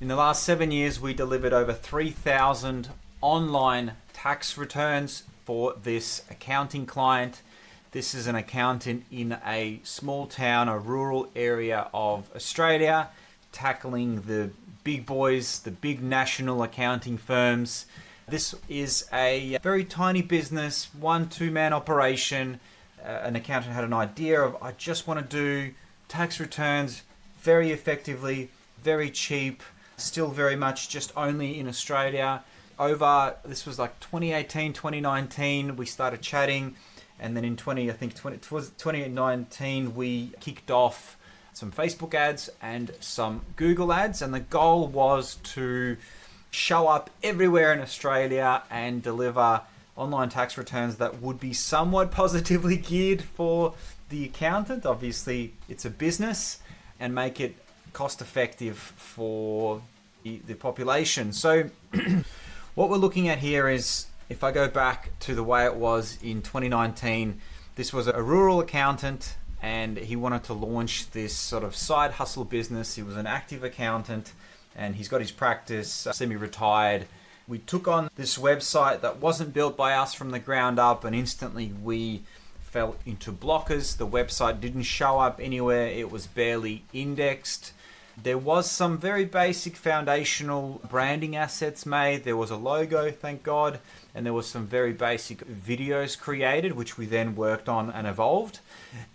In the last 7 years, we delivered over 3,000 online tax returns for this accounting client. This is an accountant in a small town, a rural area of Australia, tackling the big boys, the big national accounting firms. This is a very tiny business, 1-2-man operation. An accountant had an idea of, I just want to do tax returns very effectively, very cheap, still very much just only in Australia. This was like 2018, 2019, we started chatting. And then in 2019, we kicked off some Facebook ads and some Google ads. And the goal was to show up everywhere in Australia and deliver online tax returns that would be somewhat positively geared for the accountant. Obviously, it's a business, and make it cost effective for the population. So what we're looking at here is, if I go back to the way it was in 2019, this was a rural accountant and he wanted to launch this sort of side hustle business. He was an active accountant and he's got his practice, semi-retired. We took on this website that wasn't built by us from the ground up, and instantly we fell into blockers. The website didn't show up anywhere. It was barely indexed. There was some very basic foundational branding assets made. There was a logo, thank God, and there was some very basic videos created, which we then worked on and evolved.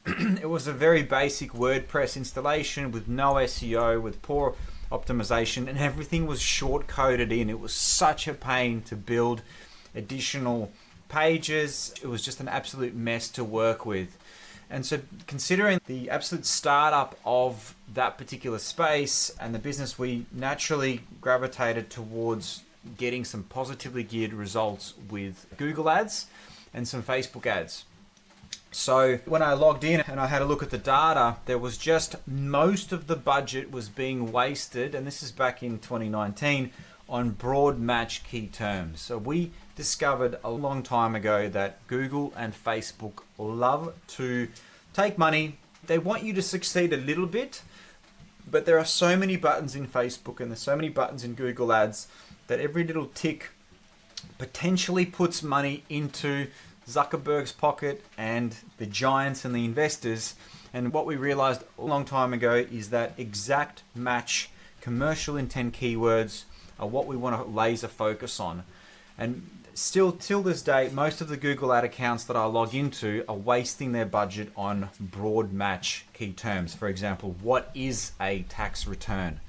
It was a very basic WordPress installation with no SEO, with poor optimization, and everything was short coded in. It was such a pain to build additional pages. It was just an absolute mess to work with. And so, considering the absolute startup of that particular space and the business, we naturally gravitated towards getting some positively geared results with Google ads and some Facebook ads. So when I logged in and I had a look at the data, there was just most of the budget was being wasted, and this is back in 2019, on broad match key terms. So we discovered a long time ago that Google and Facebook love to take money. They want you to succeed a little bit, but there are so many buttons in Facebook and there's so many buttons in Google ads that every little tick potentially puts money into Zuckerberg's pocket and the giants and the investors. And what we realized a long time ago is that exact match commercial intent keywords are what we want to laser focus on. And still till this day, most of the Google ad accounts that I log into are wasting their budget on broad match key terms. For example, what is a tax return,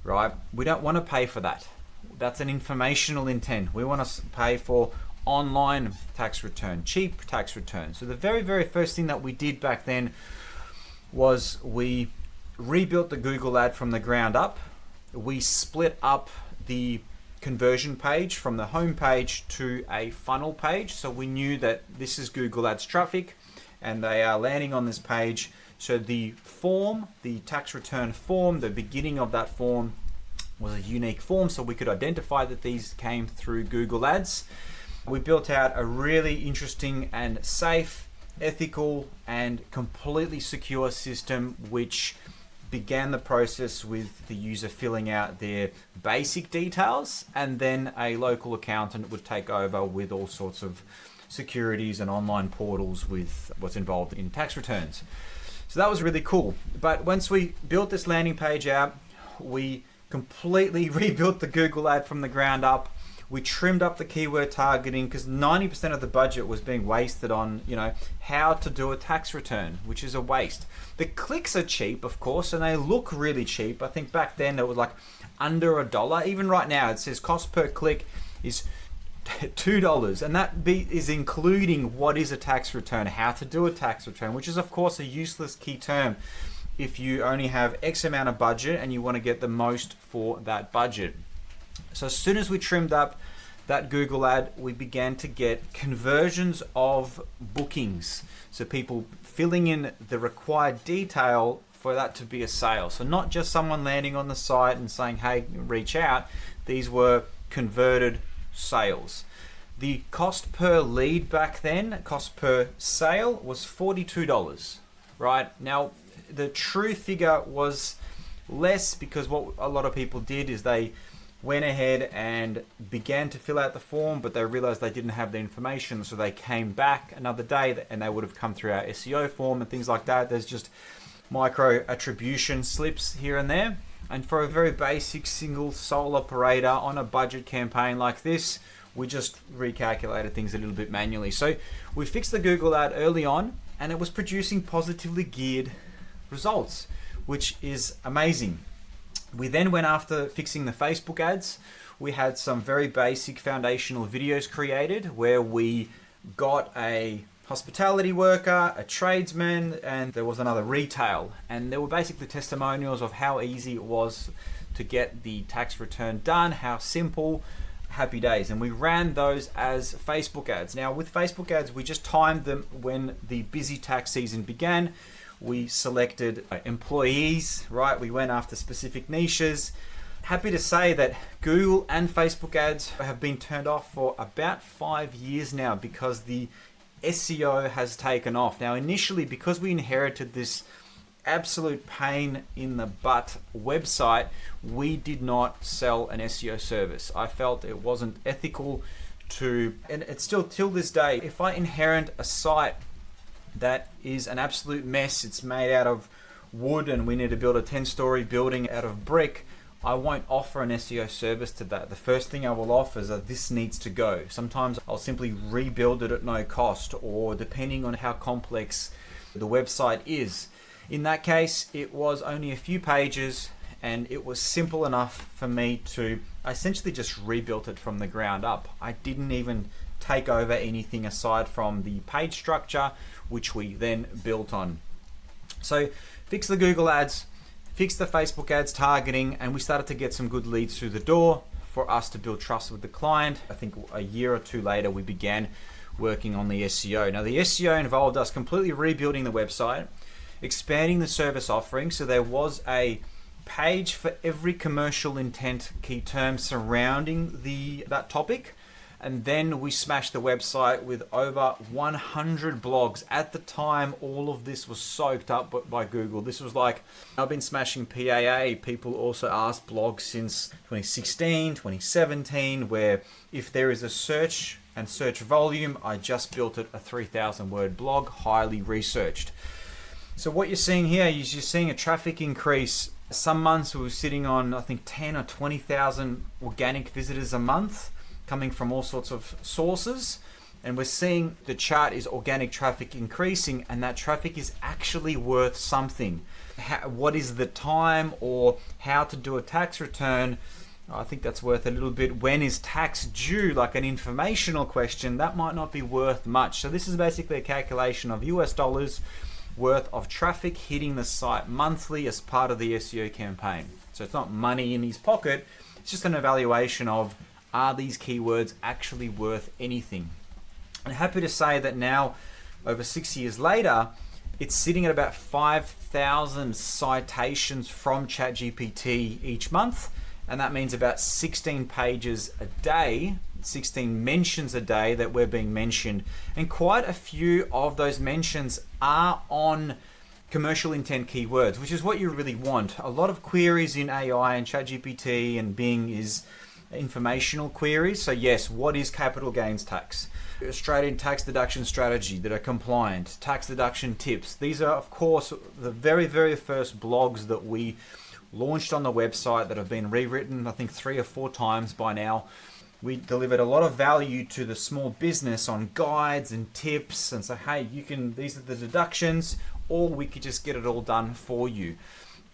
right? We don't want to pay for that. That's an informational intent. We want to pay for online tax return, cheap tax return. So the very, very first thing that we did back then was we rebuilt the Google ad from the ground up. We split up the conversion page from the home page to a funnel page. So we knew that this is Google Ads traffic and they are landing on this page. So the form, the tax return form, the beginning of that form was a unique form, so we could identify that these came through Google Ads. We built out a really interesting and safe, ethical, and completely secure system which began the process with the user filling out their basic details, and then a local accountant would take over with all sorts of securities and online portals with what's involved in tax returns. So that was really cool. But once we built this landing page out, we completely rebuilt the Google ad from the ground up. We trimmed up the keyword targeting because 90% of the budget was being wasted on, how to do a tax return, which is a waste. The clicks are cheap, of course, and they look really cheap. I think back then it was like under $1. Even right now, it says cost per click is $2, and that is including what is a tax return, how to do a tax return, which is of course a useless key term if you only have X amount of budget and you want to get the most for that budget. So as soon as we trimmed up that Google ad, we began to get conversions of bookings. So people filling in the required detail for that to be a sale. So not just someone landing on the site and saying, hey, reach out. These were converted sales. The cost per lead back then, cost per sale, was $42, right? Now, the true figure was less, because what a lot of people did is they went ahead and began to fill out the form, but they realized they didn't have the information, so they came back another day and they would have come through our SEO form and things like that. There's just micro attribution slips here and there. And for a very basic single sole operator on a budget campaign like this, we just recalculated things a little bit manually. So we fixed the Google ad early on, and it was producing positively geared results, which is amazing. We then went after fixing the Facebook ads. We had some very basic foundational videos created where we got a hospitality worker, a tradesman, and there was another retail. And there were basically testimonials of how easy it was to get the tax return done, how simple, happy days. And we ran those as Facebook ads. Now with Facebook ads, we just timed them when the busy tax season began. We selected employees, right? We went after specific niches. Happy to say that Google and Facebook ads have been turned off for about 5 years now because the SEO has taken off. Now, initially, because we inherited this absolute pain in the butt website, we did not sell an SEO service. I felt it wasn't ethical to, and it's still till this day, if I inherit a site that is an absolute mess, it's made out of wood and we need to build a 10-story building out of brick, I won't offer an SEO service to that. The first thing I will offer is that this needs to go. Sometimes I'll simply rebuild it at no cost, or depending on how complex the website is. In that case, it was only a few pages and it was simple enough for me to essentially just rebuild it from the ground up. I didn't even take over anything aside from the page structure, which we then built on. So fix the Google ads, fix the Facebook ads targeting, and we started to get some good leads through the door for us to build trust with the client. I think a year or two later, we began working on the SEO. Now the SEO involved us completely rebuilding the website, expanding the service offering. So there was a page for every commercial intent key term surrounding that topic. And then we smashed the website with over 100 blogs. At the time, all of this was soaked up by Google. This was like, I've been smashing PAA. People also asked blogs since 2016, 2017, where if there is a search and search volume, I just built it a 3,000 word blog, highly researched. So what you're seeing here is you're seeing a traffic increase. Some months we were sitting on, I think, 10 or 20,000 organic visitors a month, coming from all sorts of sources, and we're seeing the chart is organic traffic increasing, and that traffic is actually worth something. What is the time, or how to do a tax return? I think that's worth a little bit. When is tax due? Like an informational question, that might not be worth much. So this is basically a calculation of US dollars worth of traffic hitting the site monthly as part of the SEO campaign. So it's not money in his pocket, it's just an evaluation of, are these keywords actually worth anything? I'm happy to say that now, over 6 years later, it's sitting at about 5,000 citations from ChatGPT each month, and that means about 16 pages a day, 16 mentions a day that we're being mentioned, and quite a few of those mentions are on commercial intent keywords, which is what you really want. A lot of queries in AI and ChatGPT and Bing is informational queries. So yes, what is capital gains tax? Australian tax deduction strategy that are compliant, tax deduction tips. These are, of course, the very, very first blogs that we launched on the website that have been rewritten, I think 3 or 4 times by now. We delivered a lot of value to the small business on guides and tips, and say, hey, these are the deductions, or we could just get it all done for you.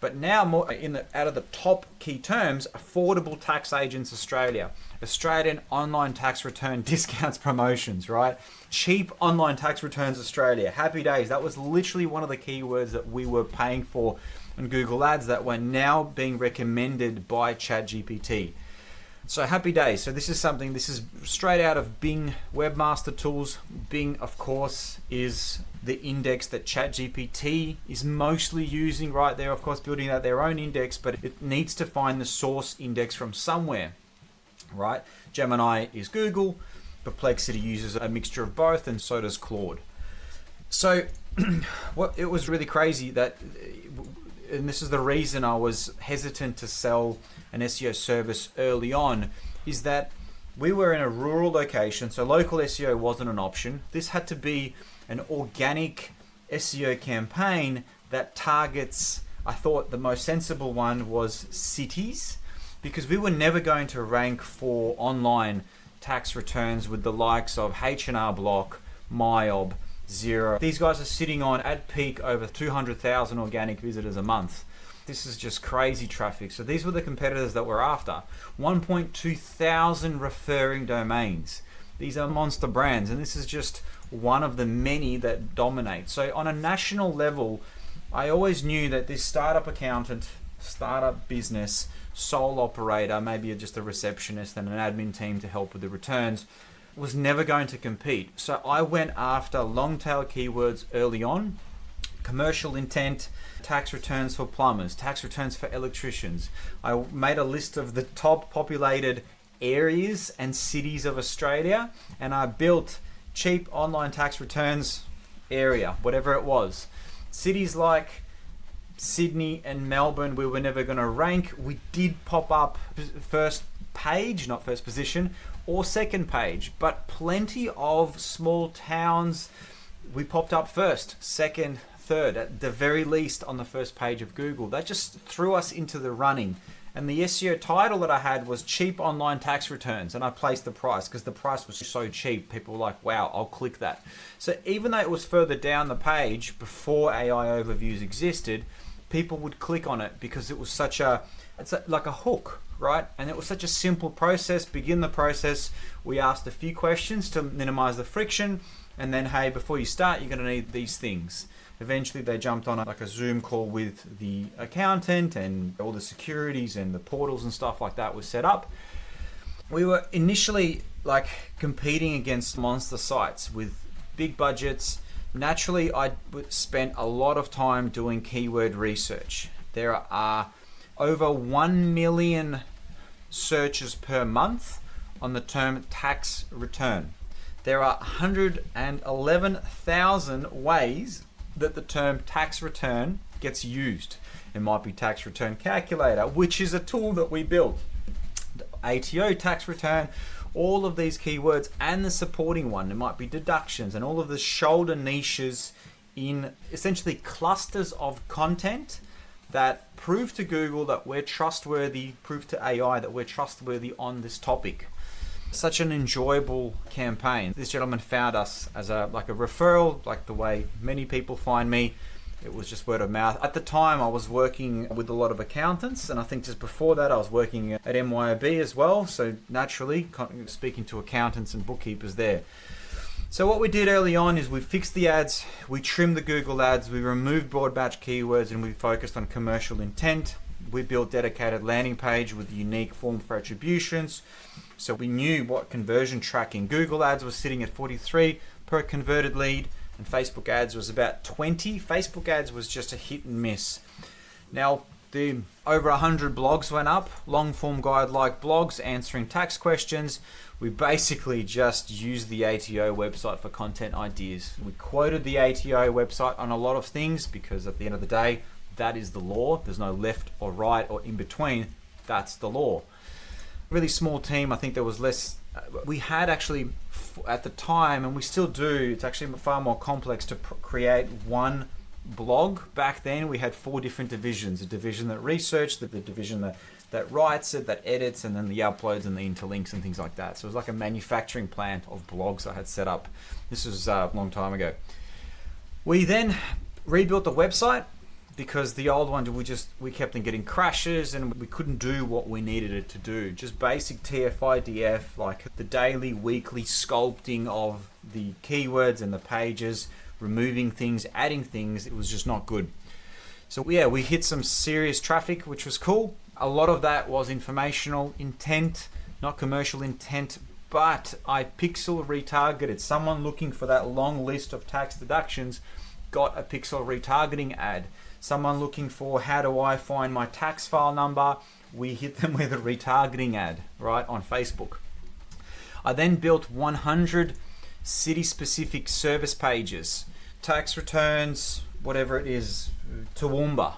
But now, more out of the top key terms, Affordable Tax Agents Australia, Australian online tax return discounts promotions, right? Cheap online tax returns Australia, happy days. That was literally one of the keywords that we were paying for on Google Ads that were now being recommended by ChatGPT. So happy days. So this is straight out of Bing Webmaster Tools. Bing, of course, is the index that ChatGPT is mostly using right there, of course, building out their own index, but it needs to find the source index from somewhere, right? Gemini is Google, Perplexity uses a mixture of both, and so does Claude. So it was really crazy that and this is the reason I was hesitant to sell an SEO service early on, is that we were in a rural location, so local SEO wasn't an option. This had to be an organic SEO campaign that targets, I thought the most sensible one was cities, because we were never going to rank for online tax returns with the likes of H&R Block, MyOb, Xero. These guys are sitting on, at peak, over 200,000 organic visitors a month. This is just crazy traffic. So these were the competitors that we're after. 1.2 thousand referring domains. These are monster brands, and this is just one of the many that dominate. So on a national level, I always knew that this startup accountant, startup business, sole operator, maybe just a receptionist and an admin team to help with the returns, was never going to compete. So I went after long tail keywords early on: commercial intent, tax returns for plumbers, tax returns for electricians. I made a list of the top populated areas and cities of Australia, and I built cheap online tax returns area, whatever it was. Cities like Sydney and Melbourne, we were never going to rank. We did pop up first page, not first position, or second page, but plenty of small towns, we popped up first, second, third, at the very least on the first page of Google. That just threw us into the running. And the SEO title that I had was cheap online tax returns, and I placed the price because the price was so cheap. People were like, wow, I'll click that. So even though it was further down the page before AI overviews existed, people would click on it because it was such a, like a hook, right? And it was such a simple process. Begin the process, we asked a few questions to minimize the friction, and then, hey, before you start, you're going to need these things. Eventually they jumped on like a Zoom call with the accountant, and all the securities and the portals and stuff like that was set up. We were initially like competing against monster sites with big budgets. Naturally, I spent a lot of time doing keyword research. There are over 1 million searches per month on the term tax return. There are 111,000 ways that the term tax return gets used. It might be tax return calculator, which is a tool that we built. ATO tax return, all of these keywords, and the supporting one. It might be deductions and all of the shoulder niches in essentially clusters of content that prove to Google that we're trustworthy, prove to AI that we're trustworthy on this topic. Such an enjoyable campaign. This gentleman found us as a referral, like the way many people find me. It was just word of mouth. At the time, I was working with a lot of accountants, and I think just before that, I was working at MYOB as well. So naturally, speaking to accountants and bookkeepers there. So what we did early on is we fixed the ads, we trimmed the Google ads, we removed broad batch keywords, and we focused on commercial intent. We built dedicated landing page with unique form for attributions. So we knew what conversion tracking. Google ads was sitting at 43 per converted lead, and Facebook ads was about 20. Facebook ads was just a hit and miss. Now, the over 100 blogs went up, long form guide like blogs answering tax questions. We basically just used the ATO website for content ideas. We quoted the ATO website on a lot of things because at the end of the day, that is the law. There's no left or right or in between. That's the law. Really small team. I think there was less. We had actually at the time, and we still do, it's actually far more complex to create one blog. Back then we had 4 different divisions: a division that researched, the division that writes it, that edits, and then the uploads and the interlinks and things like that. So it was like a manufacturing plant of blogs I had set up. This was a long time ago. We then rebuilt the website because the old one, we kept on getting crashes and we couldn't do what we needed it to do. Just basic TF-IDF, like the daily, weekly sculpting of the keywords and the pages, removing things, adding things, it was just not good. So yeah, we hit some serious traffic, which was cool. A lot of that was informational intent, not commercial intent, but I pixel retargeted. Someone looking for that long list of tax deductions got a pixel retargeting ad. Someone looking for how do I find my tax file number, we hit them with a retargeting ad, right, on Facebook. I then built 100 city-specific service pages, tax returns, whatever it is, Toowoomba.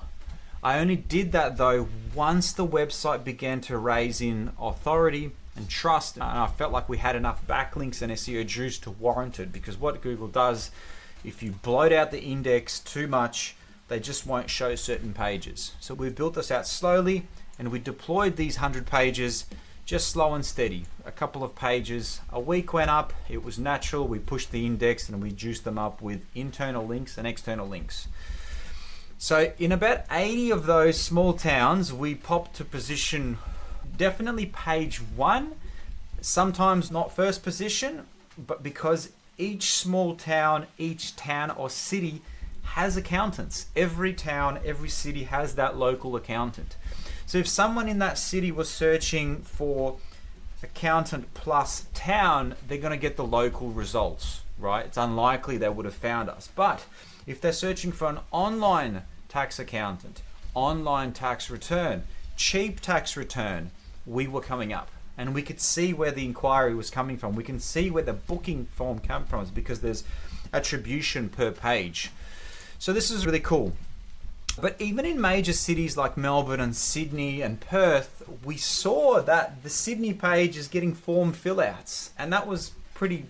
I only did that though once the website began to raise in authority and trust, and I felt like we had enough backlinks and SEO juice to warrant it. Because what Google does, if you bloat out the index too much, they just won't show certain pages. So we built this out slowly, and we deployed these 100 pages just slow and steady. A couple of pages a week went up. It was natural. We pushed the index and we juiced them up with internal links and external links. So in about 80 of those small towns, we popped to position definitely page 1, sometimes not first position, but because each small town, each town or city has accountants. Every town, every city has that local accountant. So if someone in that city was searching for accountant plus town, they're going to get the local results, right? It's unlikely they would have found us. But if they're searching for an online tax accountant, online tax return, cheap tax return, we were coming up. And we could see where the inquiry was coming from. We can see where the booking form came from, because there's attribution per page. So this is really cool. But even in major cities like Melbourne and Sydney and Perth, we saw that the Sydney page is getting form fill-outs. And that was pretty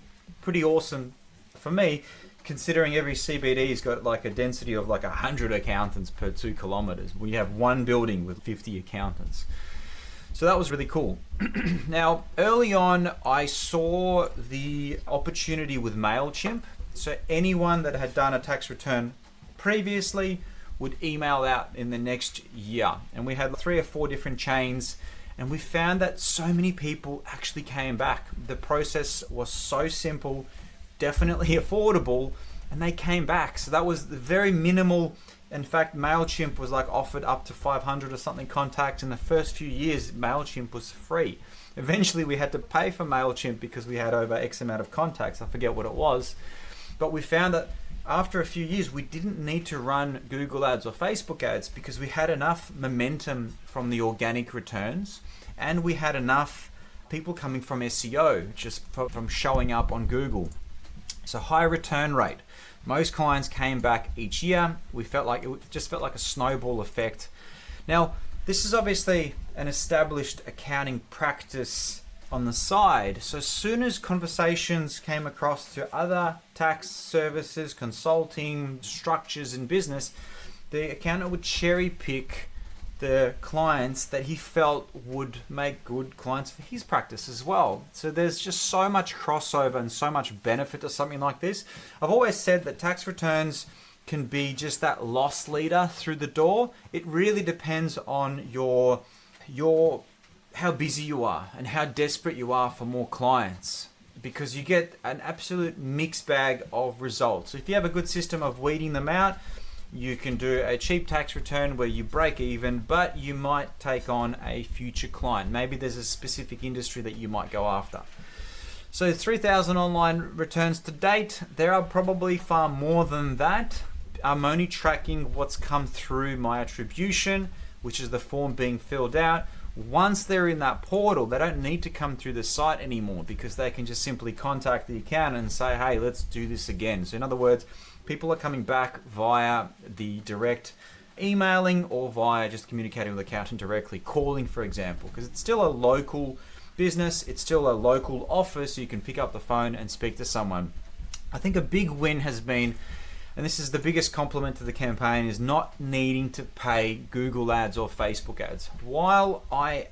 awesome for me, considering every CBD's got like a density of like 100 accountants per 2 kilometers. We have one building with 50 accountants. So that was really cool. Now, early on, I saw the opportunity with MailChimp. So anyone that had done a tax return previously would email out in the next year. And we had 3 or 4 different chains, and we found that so many people actually came back. The process was so simple, definitely affordable, and they came back. So that was very minimal. In fact, MailChimp was like offered up to 500 or something contacts. In the first few years, MailChimp was free. Eventually we had to pay for MailChimp because we had over X amount of contacts. I forget what it was. But we found that after a few years, we didn't need to run Google ads or Facebook ads, because we had enough momentum from the organic returns, and we had enough people coming from SEO, just from showing up on Google. So high return rate. Most clients came back each year. We felt like it just felt like a snowball effect. Now, this is obviously an established accounting practice on the side. So as soon as conversations came across to other tax services, consulting, structures in business, the accountant would cherry pick the clients that he felt would make good clients for his practice as well. So there's just so much crossover and so much benefit to something like this. I've always said that tax returns can be just that loss leader through the door. It really depends on your how busy you are and how desperate you are for more clients, because you get an absolute mixed bag of results. If you have a good system of weeding them out, you can do a cheap tax return where you break even, but you might take on a future client. Maybe there's a specific industry that you might go after. So 3,000 online returns to date. There are probably far more than that. I'm only tracking what's come through my attribution, which is the form being filled out. Once they're in that portal, they don't need to come through the site anymore, because they can just simply contact the accountant and say, hey, let's do this again. So in other words, people are coming back via the direct emailing or via just communicating with the accountant directly, calling, for example, because it's still a local business. It's still a local office. So you can pick up the phone and speak to someone. I think a big win has been, and this is the biggest compliment to the campaign, is not needing to pay Google ads or Facebook ads. While I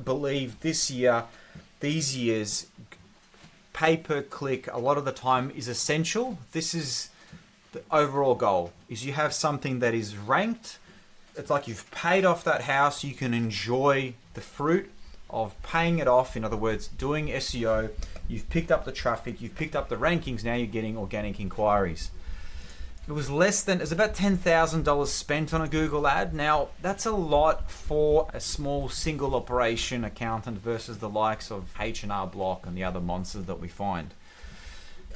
believe these years, pay-per-click a lot of the time is essential, this is the overall goal, is you have something that is ranked. It's like you've paid off that house. You can enjoy the fruit of paying it off. In other words, doing SEO. You've picked up the traffic. You've picked up the rankings. Now you're getting organic inquiries. It was about $10,000 spent on a Google ad. Now, that's a lot for a small single operation accountant versus the likes of H&R Block and the other monsters that we find.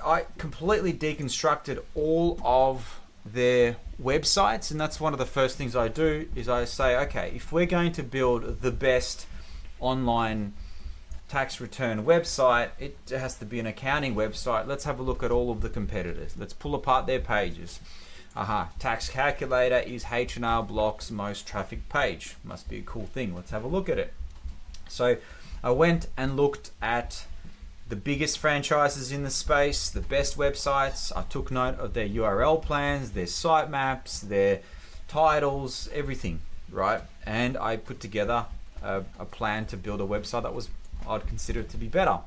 I completely deconstructed all of their websites, and that's one of the first things I do, is I say, okay, if we're going to build the best online tax return website, it has to be an accounting website. Let's have a look at all of the competitors. Let's pull apart their pages. tax calculator is H&R Block's most trafficked page. Must be a cool thing. Let's have a look at it. So I went and looked at the biggest franchises in the space, the best websites. I took note of their URL plans, their sitemaps, their titles, everything, right? And I put together a plan to build a website that I'd consider it to be better.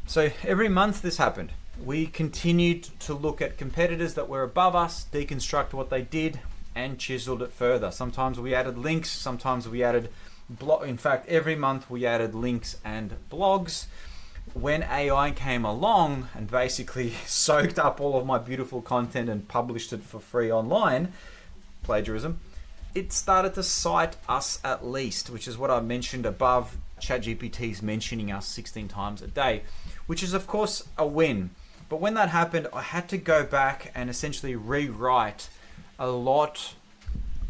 So every month this happened. We continued to look at competitors that were above us, deconstruct what they did, and chiseled it further. Sometimes we added links, sometimes we added in fact, every month we added links and blogs. When AI came along and basically soaked up all of my beautiful content and published it for free online, plagiarism, it started to cite us at least, which is what I mentioned above. ChatGPT's mentioning us 16 times a day, which is of course a win. But when that happened, I had to go back and essentially rewrite a lot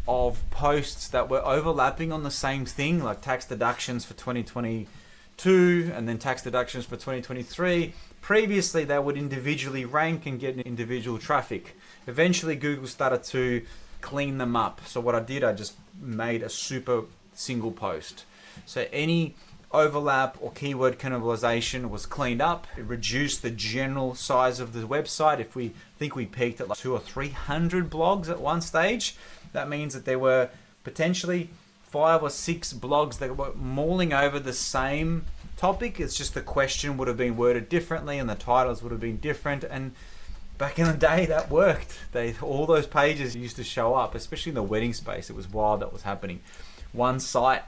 of posts that were overlapping on the same thing, like tax deductions for 2022 and then tax deductions for 2023. Previously, they would individually rank and get individual traffic. Eventually, Google started to clean them up. So what I did, I just made a super single post. So any overlap or keyword cannibalization was cleaned up. It reduced the general size of the website. If we think we peaked at like 200 or 300 blogs at one stage, that means that there were potentially 5 or 6 blogs that were mulling over the same topic. It's just the question would have been worded differently and the titles would have been different. And back in the day, that worked. All those pages used to show up, especially in the wedding space. It was wild that was happening. One site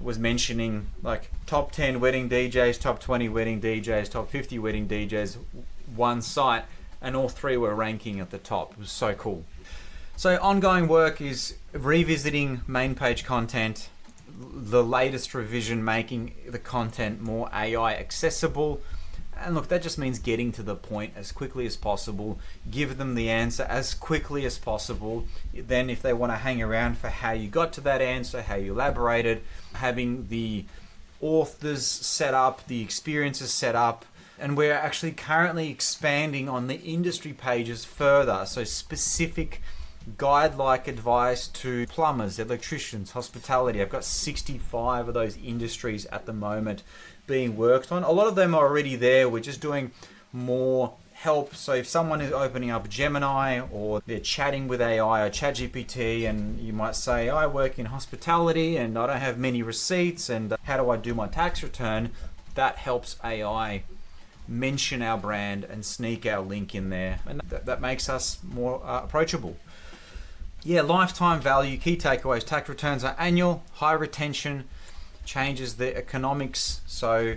was mentioning like top 10 wedding DJs, top 20 wedding DJs, top 50 wedding DJs, one site, and all 3 were ranking at the top. It was so cool. So ongoing work is revisiting main page content, the latest revision, making the content more AI accessible. And look, that just means getting to the point as quickly as possible, give them the answer as quickly as possible. Then if they want to hang around for how you got to that answer, how you elaborated, having the authors set up, the experiences set up. And we're actually currently expanding on the industry pages further. So specific guide-like advice to plumbers, electricians, hospitality. I've got 65 of those industries at the moment being worked on. A lot of them are already there. We're just doing more help. So if someone is opening up Gemini or they're chatting with AI or ChatGPT, and you might say, I work in hospitality and I don't have many receipts, and how do I do my tax return? That helps AI mention our brand and sneak our link in there. And that makes us more approachable. Yeah, lifetime value, key takeaways. Tax returns are annual, high retention, changes the economics. So,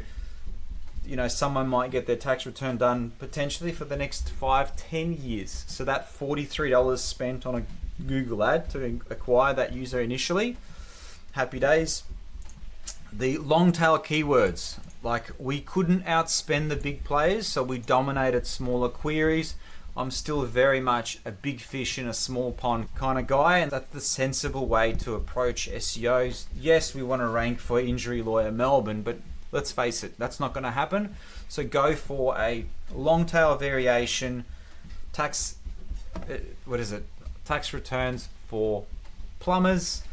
someone might get their tax return done potentially for the next 5-10 years. So that $43 spent on a Google ad to acquire that user initially, happy days. The long tail keywords, like we couldn't outspend the big players, so we dominated smaller queries. I'm still very much a big fish in a small pond kind of guy, and that's the sensible way to approach SEOs. Yes, we want to rank for Injury Lawyer Melbourne, but let's face it, that's not going to happen. So go for a long tail variation, tax returns for plumbers,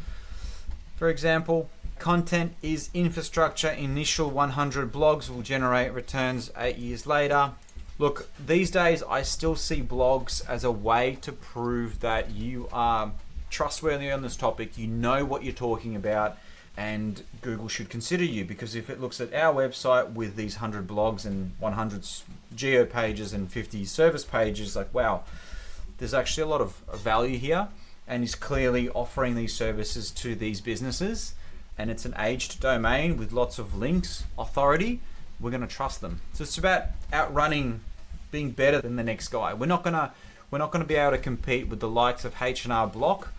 for example. Content is infrastructure. Initial 100 blogs will generate returns 8 years later. Look, these days I still see blogs as a way to prove that you are trustworthy on this topic, you know what you're talking about, and Google should consider you, because if it looks at our website with these 100 blogs and 100 geo pages and 50 service pages, like, wow, there's actually a lot of value here, and is clearly offering these services to these businesses, and it's an aged domain with lots of links, authority, we're going to trust them. So it's about outrunning, being better than the next guy. We're not going to be able to compete with the likes of H&R Block,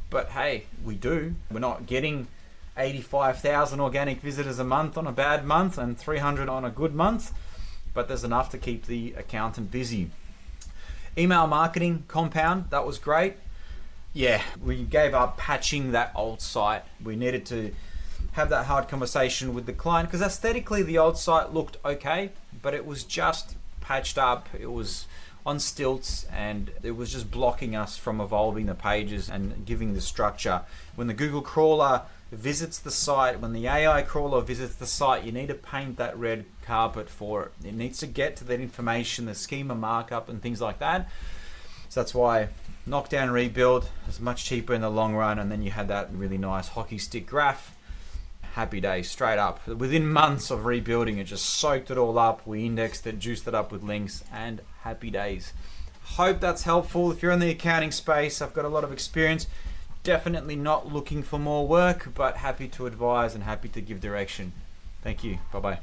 but hey, we do. We're not getting 85,000 organic visitors a month on a bad month and 300 on a good month, but there's enough to keep the accountant busy. Email marketing, Compound, that was great. Yeah, we gave up patching that old site. We needed to have that hard conversation with the client, because aesthetically the old site looked okay, but it was just patched up. It was on stilts, and it was just blocking us from evolving the pages and giving the structure. When the Google crawler visits the site, when the AI crawler visits the site, you need to paint that red carpet for it. It needs to get to that information, the schema markup and things like that. So that's why knockdown rebuild is much cheaper in the long run, and then you had that really nice hockey stick graph. Happy days, straight up. Within months of rebuilding, it just soaked it all up. We indexed it, juiced it up with links, and happy days. Hope that's helpful. If you're in the accounting space, I've got a lot of experience. Definitely not looking for more work, but happy to advise and happy to give direction. Thank you. Bye-bye.